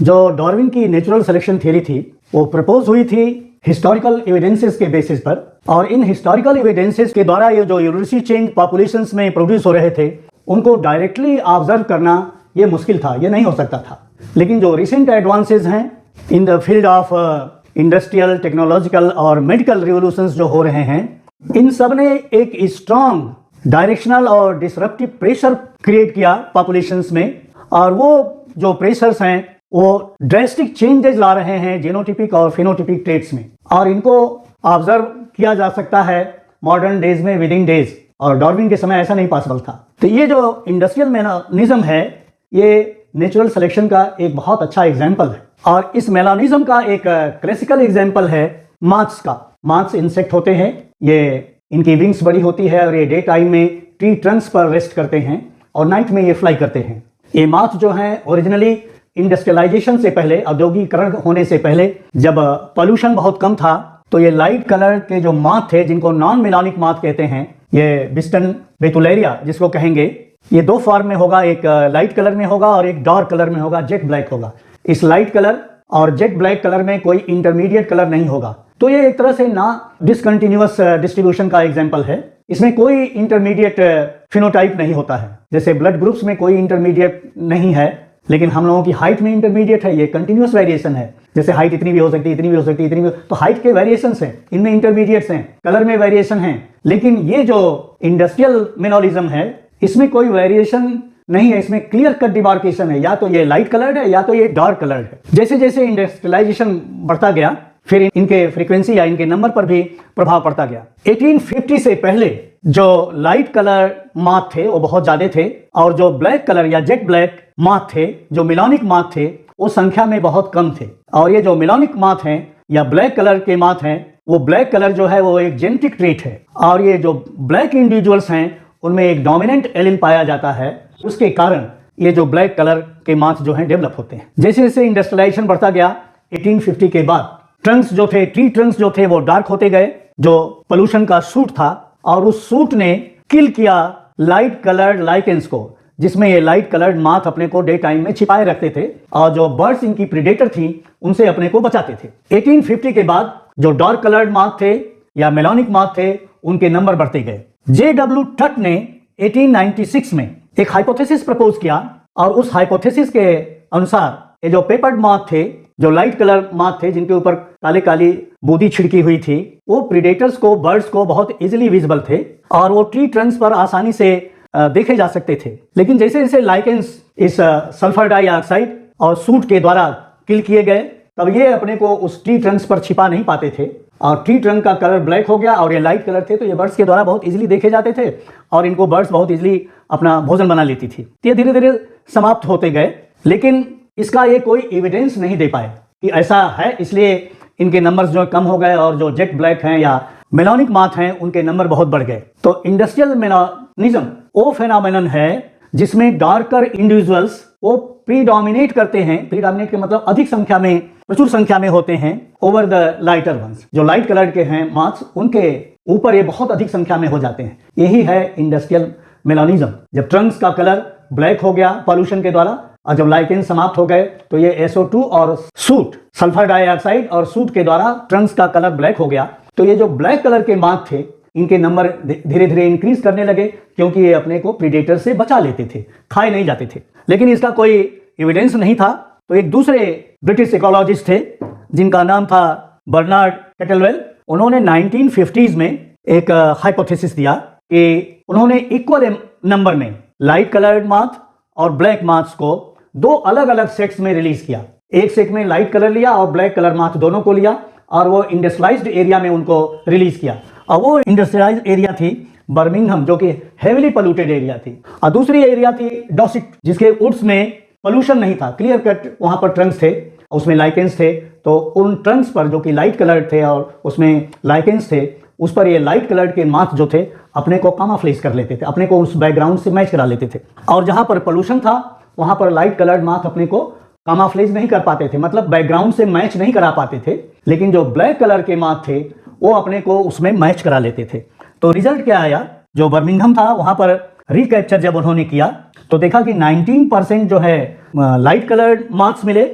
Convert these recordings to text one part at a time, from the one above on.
जो डार्विन की natural selection theory थी वो प्रपोज हुई थी हिस्टोरिकल एविडेंसेस के बेसिस पर, और इन हिस्टोरिकल एविडेंसेस के द्वारा ये जो यूनिवर्सिटी चेंज पॉपुलेशंस में प्रोड्यूस हो रहे थे उनको डायरेक्टली ऑब्जर्व करना ये मुश्किल था, ये नहीं हो सकता था। लेकिन जो रिसेंट एडवांसेस हैं in the field of industrial, technological और मेडिकल रिवोल्यूशंस जो हो रहे हैं, इन सब ने एक स्ट्रॉन्ग डायरेक्शनल और डिसरप्टिव प्रेशर क्रिएट किया पॉपुलेशंस में, और वो जो प्रेशर्स हैं वो ड्रेस्टिक चेंजेस ला रहे हैं जीनोटिपिक और फिनोटिपिक ट्रेट्स में, और इनको ऑब्जर्व किया जा सकता है मॉडर्न डेज में विद इन डेज, और डार्विन के समय ऐसा नहीं पॉसिबल था। तो ये जो इंडस्ट्रियल मेलानिज्म है ये नेचुरल सिलेक्शन का एक बहुत अच्छा एग्जाम्पल है, और इस मेलानिज्म का एक क्लासिकल एग्जाम्पल है माथ्स का। माथ्स इंसेक्ट होते हैं, ये इनकी विंग्स बड़ी होती है और ये डे टाइम में ट्री ट्रंक्स पर रेस्ट करते हैं और नाइट में ये फ्लाई करते हैं। ये माथ जो है ओरिजिनली इंडस्ट्रियलाइजेशन से पहले, औद्योगिकरण होने से पहले, जब पॉल्यूशन बहुत कम था तो ये लाइट कलर के जो माथ थे जिनको नॉन मेलानिक माथ कहते हैं, ये बिस्टन बेतुलेरिया जिसको कहेंगे, ये दो फॉर्म में होगा, एक लाइट कलर में होगा और एक डार्क कलर में होगा, जेट ब्लैक होगा। इस लाइट कलर और जेट ब्लैक कलर में कोई इंटरमीडिएट कलर नहीं होगा। तो ये एक तरह से ना डिसकंटिन्यूअस डिस्ट्रीब्यूशन का एग्जांपल है। इसमें कोई इंटरमीडिएट फिनोटाइप नहीं होता है, जैसे ब्लड ग्रुप्स में कोई इंटरमीडिएट नहीं है, लेकिन हम लोगों की हाइट में इंटरमीडिएट है, ये कंटिन्यूअस वेरिएशन है। जैसे हाइट इतनी भी हो सकती है, इतनी भी हो सकती है, इतनी भी, तो हाइट के वेरिएशंस हैं, इनमें इंटरमीडिएट्स हैं, कलर में वेरिएशन है। लेकिन ये जो इंडस्ट्रियल मिनरलिज्म है इसमें कोई वेरिएशन नहीं है, इसमें क्लियर कट डिमार्केशन है, या तो ये लाइट कलर्ड है या तो ये डार्क कलर्ड है। जैसे जैसे इंडस्ट्रियलाइजेशन बढ़ता गया फिर इनके फ्रीक्वेंसी या इनके नंबर पर भी प्रभाव पड़ता गया। 1850 से पहले जो लाइट कलर माथ थे वो बहुत ज्यादा थे, और जो ब्लैक कलर या जेट ब्लैक माथ थे, जो मिलानिक माथ थे, वो संख्या में बहुत कम थे। और ये जो मिलानिक माथ हैं या ब्लैक कलर के माथ हैं, वो ब्लैक कलर जो है वो एक जेनेटिक ट्रेट है, और ये जो ब्लैक इंडिविजुअल्स हैं उनमें एक डोमिनेंट एलील पाया जाता है, उसके कारण ये जो ब्लैक कलर के माथ जो हैं डेवलप होते हैं। जैसे जैसे इंडस्ट्रियलाइजेशन बढ़ता गया 1850 के बाद ट्रंक्स जो थे, ट्री ट्रंक्स जो थे वो डार्क होते गए, जो पोल्यूशन का सूट था, और उस सूट ने किल किया लाइट कलर्ड लाइकेंस को, जिसमें ये लाइट कलर्ड माथ अपने को डे टाइम में छिपाए रखते थे, और जो बर्ड्स इनकी प्रीडेटर थी उनसे अपने को बचाते थे। 1850 के बाद जो डार्क कलर्ड माथ थे या मेलानिक माथ थे उनके नंबर बढ़ते गए। J.W. टट ने 1896 में एक हाइपोथेसिस प्रपोज किया, और उस हाइपोथेसिस के अनुसार ये जो पेपर्ड माथ थे, जो लाइट कलर माथ थे जिनके ऊपर काले काली बूदी छिड़की हुई थी, वो प्रीडेटर्स को, बर्ड्स को बहुत इजीली विजिबल थे, और वो ट्री ट्रंक्स पर आसानी से देखे जा सकते थे। लेकिन जैसे जैसे लाइकेंस इस सल्फर डाइऑक्साइड और सूट के द्वारा किल किए गए, तब ये अपने को उस ट्री ट्रंक्स पर छिपा नहीं पाते थे, और ट्री ट्रंक का कलर ब्लैक हो गया और ये लाइट कलर थे, तो ये बर्ड्स के द्वारा बहुत इजीली देखे जाते थे, और इनको बर्ड्स बहुत इजीली अपना भोजन बना लेती थी। ये धीरे धीरे समाप्त होते गए, लेकिन इसका ये कोई एविडेंस नहीं दे पाए कि ऐसा है, इसलिए इनके नंबर्स जो कम हो गए, और जो जेट ब्लैक हैं या मेलानिक माथ हैं उनके नंबर बहुत बढ़ गए। तो इंडस्ट्रियल मेलानिज्म वो फेनोमेनन है जिसमें डार्कर इंडिविजुअल्स वो प्रीडोमिनेट करते हैं। प्रीडोमिनेट के मतलब अधिक संख्या में, प्रचुर संख्या में होते हैं ओवर द लाइटर वंस। जो लाइट कलर के हैं माथ्स, उनके ऊपर ये बहुत अधिक संख्या में हो जाते हैं। यही है इंडस्ट्रियल मेलानिज्म। जब ट्रंक्स का कलर ब्लैक हो गया पॉल्यूशन के द्वारा, और जब लाइकेन समाप्त हो गए तो ये SO2 और सूट, सल्फर डाइऑक्साइड और सूट के द्वारा ट्रंक्स का कलर ब्लैक हो गया। तो ये जो ब्लैक कलर के माथ थे इनके नंबर धीरे धीरे इंक्रीज करने लगे, क्योंकि ये अपने को प्रीडेटर से बचा लेते थे, खाए नहीं जाते थे। लेकिन इसका कोई एविडेंस नहीं था। तो एक दूसरे ब्रिटिश इकोलॉजिस्ट थे जिनका नाम था बर्नार्ड कैटलवेल। उन्होंने 1950s में एक हाइपोथेसिस दिया कि उन्होंने इक्वल नंबर में लाइट कलर्ड माथ और ब्लैक माथ्स को दो अलग अलग सेट्स में रिलीज किया। एक सेट में लाइट कलर लिया और ब्लैक कलर माथ दोनों को लिया, और वो इंडस्ट्रियलाइज्ड एरिया में उनको रिलीज किया। और वो इंडस्ट्रियलाइज्ड एरिया थी बर्मिंघम, जो कि हेवीली पोल्यूटेड एरिया थी, और दूसरी एरिया थी डॉसिट, जिसके वुड्स में पोल्यूशन नहीं था, क्लियर कट वहां पर ट्रंक्स थे, उसमें लाइकेंस थे। तो उन ट्रंक्स पर जो कि लाइट कलर्ड थे और उसमें लाइकेंस थे, उस पर ये लाइट कलर्ड के माथ जो थे अपने को कामाफ्लेज कर लेते थे, अपने को उस बैकग्राउंड से मैच करा लेते थे। और जहां पर पोल्यूशन था वहां पर लाइट कलर्ड माथ अपने को कामाफ्लेज नहीं कर पाते थे, मतलब बैकग्राउंड से मैच नहीं करा पाते थे। लेकिन जो ब्लैक कलर के माथ थे वो अपने को उसमें मैच करा लेते थे। तो रिजल्ट क्या आया, जो बर्मिंघम था वहां पर रिकैप्चर जब उन्होंने किया तो देखा कि 19% जो है लाइट कलर्ड मार्क्स मिले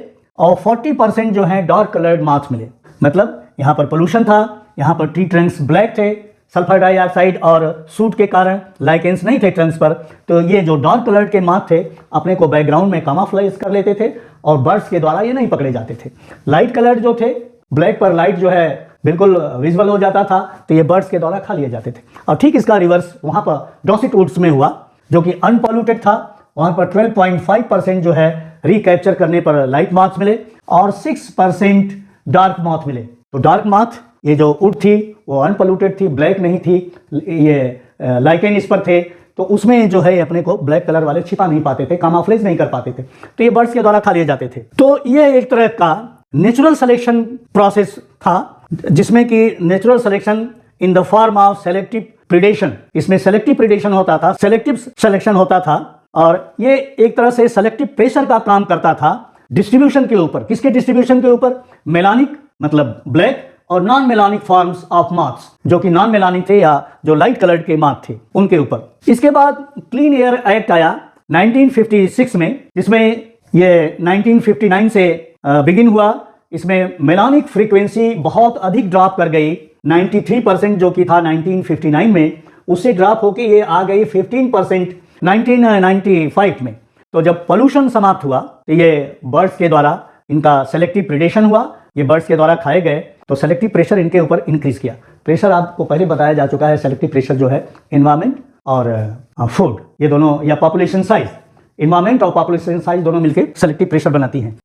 और 40% जो है डार्क कलर्ड मार्क्स मिले। मतलब यहाँ पर पोल्यूशन था, यहाँ पर ट्री ट्रंक्स ब्लैक थे, सल्फर डाइऑक्साइड और सूट के कारण लाइकेंस नहीं थे ट्रंक्स पर, तो ये जो डार्क कलर के मार्क थे अपने को बैकग्राउंड में कामाफ्लाइज कर लेते थे और बर्ड्स के द्वारा ये नहीं पकड़े जाते थे। लाइट कलर जो थे, ब्लैक पर लाइट जो है बिल्कुल विजुअल हो जाता था, तो ये बर्ड्स के द्वारा खा लिए जाते थे। और ठीक इसका रिवर्स वहाँ पर डॉसिट वुड्स में हुआ, जो कि अनपॉल्यूटेड था। वहाँ पर 12.5% जो है रिकैप्चर करने पर लाइट मार्क्स मिले और 6% डार्क मॉथ मिले। तो डार्क मॉथ, ये जो वुड थी वो अनपॉल्यूटेड थी, ब्लैक नहीं थी, ये लाइकेन इस पर थे, तो उसमें जो है अपने को ब्लैक कलर वाले छिपा नहीं पाते थे, कामाफ्लेज नहीं कर पाते थे, तो ये बर्ड्स के द्वारा खा लिए जाते थे। तो ये एक तरह का नेचुरल सिलेक्शन प्रोसेस था, जिसमें कि natural selection in the form of selective predation, इसमें सेलेक्टिव प्रिडेशन होता था, सेलेक्टिव सिलेक्शन होता था, और ये एक तरह से सेलेक्टिव प्रेशर का काम करता था डिस्ट्रीब्यूशन के ऊपर। किसके डिस्ट्रीब्यूशन के ऊपर? मेलानिक मतलब ब्लैक और non melanic forms of marks, जो कि नॉन मेलानिक थे या जो लाइट कलर्ड के मार्क थे उनके ऊपर। इसके बाद क्लीन एयर एक्ट आया 1956 में, जिसमें ये 1959 से बिगिन हुआ। इसमें मेलानिक फ्रीक्वेंसी बहुत अधिक ड्रॉप कर गई, 93% जो कि था 1959 में, उससे ड्रॉप होके ये आ गई 15% 1995 में। तो जब पोल्यूशन समाप्त हुआ तो ये बर्ड्स के द्वारा इनका सेलेक्टिव प्रिडेशन हुआ, ये बर्ड्स के द्वारा खाए गए, तो सेलेक्टिव प्रेशर इनके ऊपर इंक्रीज किया। प्रेशर आपको पहले बताया जा चुका है, सेलेक्टिव प्रेशर जो है एनवायरमेंट और फूड, ये दोनों, या पॉपुलेशन साइज, एनवायरमेंट और पॉपुलेशन साइज दोनों मिलकर सेलेक्टिव प्रेशर बनाती हैं।